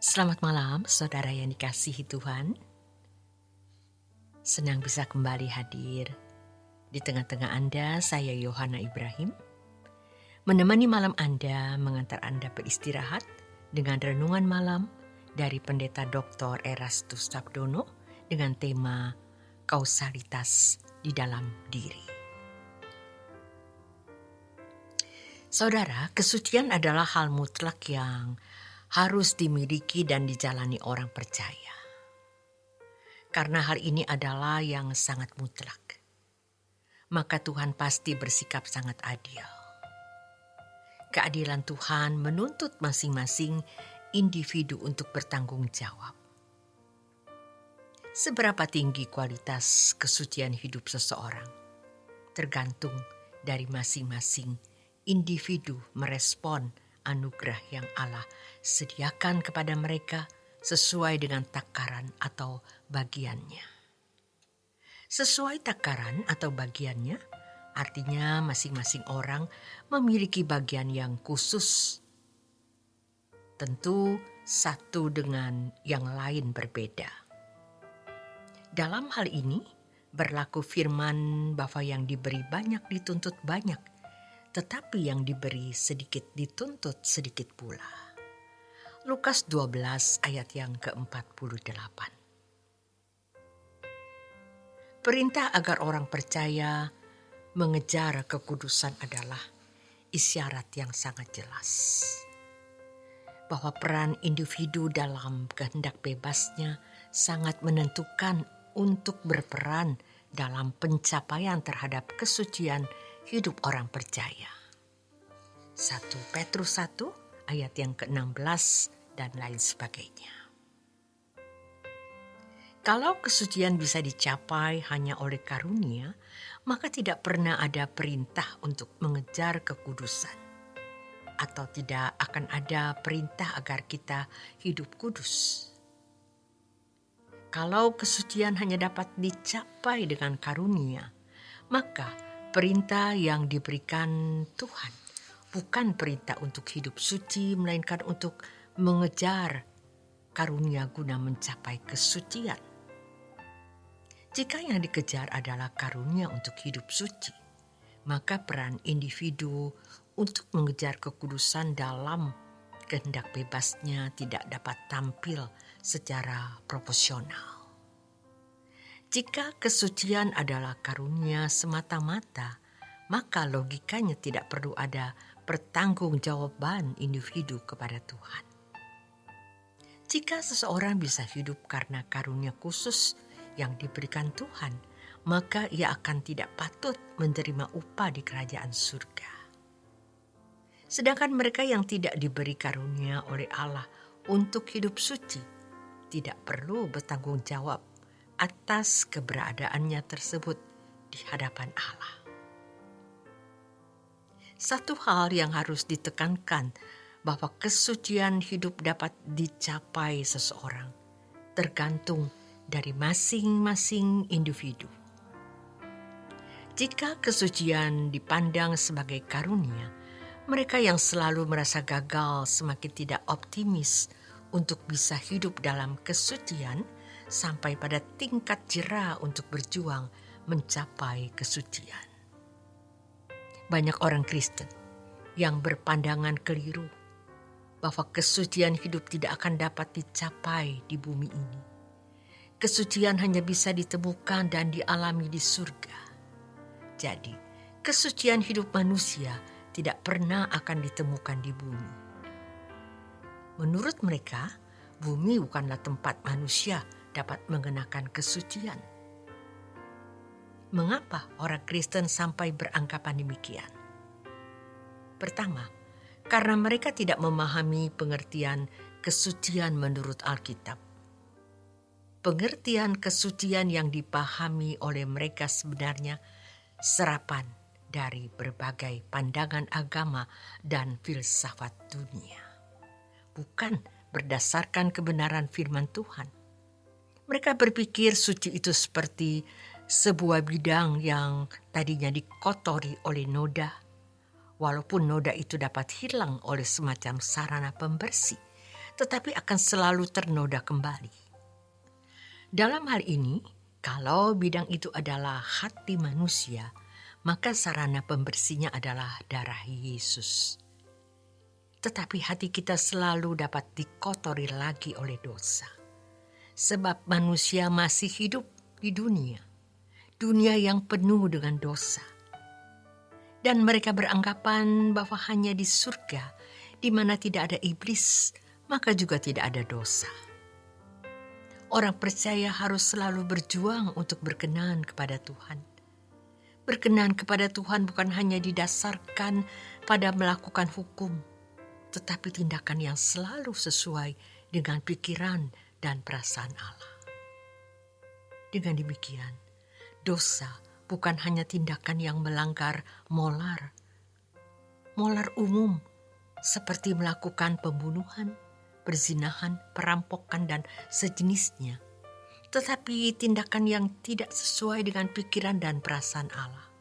Selamat malam, saudara yang dikasihi Tuhan. Senang bisa kembali hadir di tengah-tengah Anda. Saya Yohana Ibrahim, menemani malam Anda, mengantar Anda beristirahat dengan renungan malam dari Pendeta Dr. Erastus Sabdono dengan tema kausalitas di dalam diri. Saudara, kesucian adalah hal mutlak yang harus dimiliki dan dijalani orang percaya. Karena hal ini adalah yang sangat mutlak, maka Tuhan pasti bersikap sangat adil. Keadilan Tuhan menuntut masing-masing individu untuk bertanggung jawab. Seberapa tinggi kualitas kesucian hidup seseorang tergantung dari masing-masing individu merespon anugerah yang Allah sediakan kepada mereka sesuai dengan takaran atau bagiannya. Sesuai takaran atau bagiannya, artinya masing-masing orang memiliki bagian yang khusus. Tentu satu dengan yang lain berbeda. Dalam hal ini, berlaku firman bahwa yang diberi banyak dituntut banyak, tetapi yang diberi sedikit dituntut sedikit pula. Lukas 12 ayat yang ke-48. Perintah agar orang percaya mengejar kekudusan adalah isyarat yang sangat jelas bahwa peran individu dalam kehendak bebasnya sangat menentukan untuk berperan dalam pencapaian terhadap kesucian hidup orang percaya. 1 Petrus 1 ayat yang ke-16 dan lain sebagainya. Kalau kesucian bisa dicapai hanya oleh karunia, maka tidak pernah ada perintah untuk mengejar kekudusan. Atau tidak akan ada perintah agar kita hidup kudus. Kalau kesucian hanya dapat dicapai dengan karunia, maka perintah yang diberikan Tuhan bukan perintah untuk hidup suci, melainkan untuk mengejar karunia guna mencapai kesucian. Jika yang dikejar adalah karunia untuk hidup suci, maka peran individu untuk mengejar kekudusan dalam kehendak bebasnya tidak dapat tampil secara proporsional. Jika kesucian adalah karunia semata-mata, maka logikanya tidak perlu ada pertanggungjawaban individu kepada Tuhan. Jika seseorang bisa hidup karena karunia khusus yang diberikan Tuhan, maka ia akan tidak patut menerima upah di kerajaan surga. Sedangkan mereka yang tidak diberi karunia oleh Allah untuk hidup suci, tidak perlu bertanggung jawab atas keberadaannya tersebut di hadapan Allah. Satu hal yang harus ditekankan bahwa kesucian hidup dapat dicapai seseorang tergantung dari masing-masing individu. Jika kesucian dipandang sebagai karunia, mereka yang selalu merasa gagal semakin tidak optimis untuk bisa hidup dalam kesucian sampai pada tingkat jera untuk berjuang mencapai kesucian. Banyak orang Kristen yang berpandangan keliru bahwa kesucian hidup tidak akan dapat dicapai di bumi ini. Kesucian hanya bisa ditemukan dan dialami di surga. Jadi, kesucian hidup manusia tidak pernah akan ditemukan di bumi. Menurut mereka, bumi bukanlah tempat manusia dapat mengenakan kesucian. Mengapa orang Kristen sampai beranggapan demikian? Pertama, karena mereka tidak memahami pengertian kesucian menurut Alkitab. Pengertian kesucian yang dipahami oleh mereka sebenarnya serapan dari berbagai pandangan agama dan filsafat dunia, bukan berdasarkan kebenaran firman Tuhan. Mereka berpikir suci itu seperti sebuah bidang yang tadinya dikotori oleh noda, walaupun noda itu dapat hilang oleh semacam sarana pembersih, tetapi akan selalu ternoda kembali. Dalam hal ini, kalau bidang itu adalah hati manusia, maka sarana pembersihnya adalah darah Yesus. Tetapi hati kita selalu dapat dikotori lagi oleh dosa. Sebab manusia masih hidup di dunia yang penuh dengan dosa. Dan mereka beranggapan bahwa hanya di surga, di mana tidak ada iblis, maka juga tidak ada dosa. Orang percaya harus selalu berjuang untuk berkenan kepada Tuhan. Berkenan kepada Tuhan bukan hanya didasarkan pada melakukan hukum, tetapi tindakan yang selalu sesuai dengan pikiran dan perasaan Allah. Dengan demikian, dosa bukan hanya tindakan yang melanggar molar umum seperti melakukan pembunuhan, perzinahan, perampokan, dan sejenisnya, tetapi tindakan yang tidak sesuai dengan pikiran dan perasaan Allah.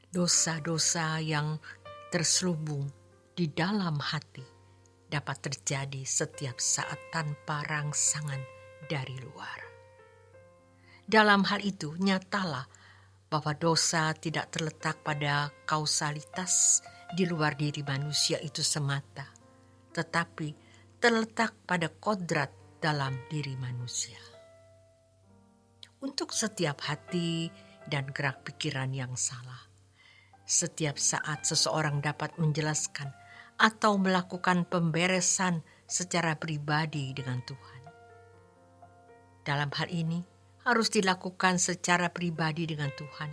Dosa-dosa yang terselubung di dalam hati dapat terjadi setiap saat tanpa rangsangan dari luar. Dalam hal itu, nyatalah bahwa dosa tidak terletak pada kausalitas di luar diri manusia itu semata, tetapi terletak pada kodrat dalam diri manusia. Untuk setiap hati dan gerak pikiran yang salah, setiap saat seseorang dapat menjelaskan atau melakukan pemberesan secara pribadi dengan Tuhan. Dalam hal ini, harus dilakukan secara pribadi dengan Tuhan,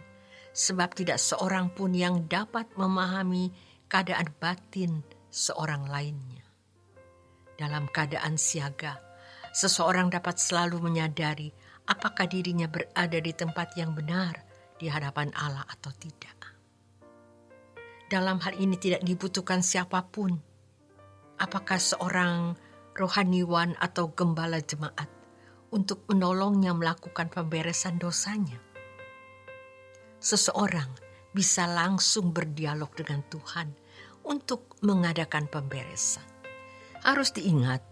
sebab tidak seorang pun yang dapat memahami keadaan batin seorang lainnya. Dalam keadaan siaga, seseorang dapat selalu menyadari apakah dirinya berada di tempat yang benar di hadapan Allah atau tidak. Dalam hal ini tidak dibutuhkan siapapun, apakah seorang rohaniwan atau gembala jemaat, untuk menolongnya melakukan pemberesan dosanya. Seseorang bisa langsung berdialog dengan Tuhan untuk mengadakan pemberesan. Harus diingat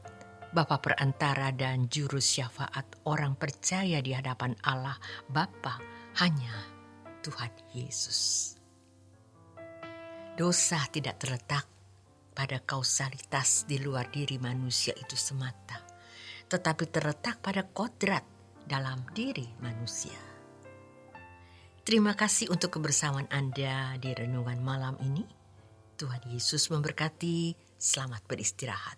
bahwa perantara dan juru syafaat orang percaya di hadapan Allah Bapa hanya Tuhan Yesus. Dosa tidak terletak pada kausalitas di luar diri manusia itu semata, tetapi terletak pada kodrat dalam diri manusia. Terima kasih untuk kebersamaan Anda di renungan malam ini. Tuhan Yesus memberkati. Selamat beristirahat.